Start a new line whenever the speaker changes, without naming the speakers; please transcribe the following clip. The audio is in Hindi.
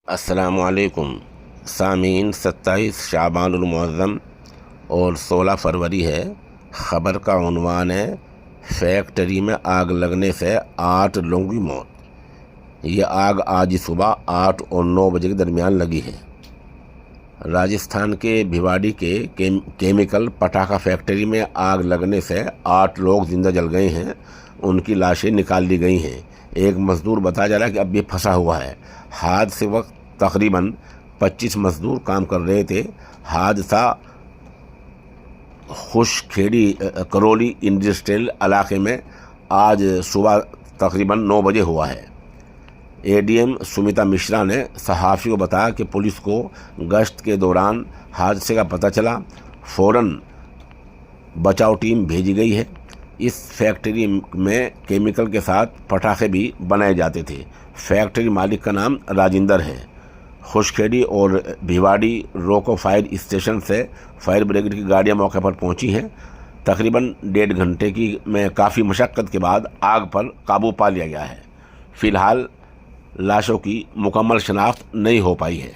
अस्सलामुअलैकुम सामीन। 27 शाबानुल मुअज़्ज़म और 16 फरवरी है। ख़बर का उन्वान है फैक्ट्री में आग लगने से 8 लोगों की मौत। ये आग आज सुबह 8 और 9 बजे के दरमियान लगी है। राजस्थान के भिवाड़ी के केमिकल पटाखा फैक्ट्री में आग लगने से 8 लोग जिंदा जल गए हैं। उनकी लाशें निकाल ली गई हैं। एक मजदूर बताया जा रहा है कि अब भी फंसा हुआ है। हादसे वक्त तकरीबन 25 मजदूर काम कर रहे थे। हादसा खुशखेड़ी करौली इंडस्ट्रियल इलाके में आज सुबह तकरीबन 9 बजे हुआ है। एडीएम सुमिता मिश्रा ने सहाफ़ी को बताया कि पुलिस को गश्त के दौरान हादसे का पता चला, फ़ौरन बचाव टीम भेजी गई है। इस फैक्ट्री में केमिकल के साथ पटाखे भी बनाए जाते थे। फैक्ट्री मालिक का नाम राजिंदर है। खुशखेड़ी और भिवाड़ी रोको फायर स्टेशन से फायर ब्रिगेड की गाड़ियां मौके पर पहुंची हैं। तकरीबन 1.5 घंटे की काफ़ी मशक्क़त के बाद आग पर काबू पा लिया गया है। फ़िलहाल लाशों की मुकम्मल शनाख्त नहीं हो पाई है।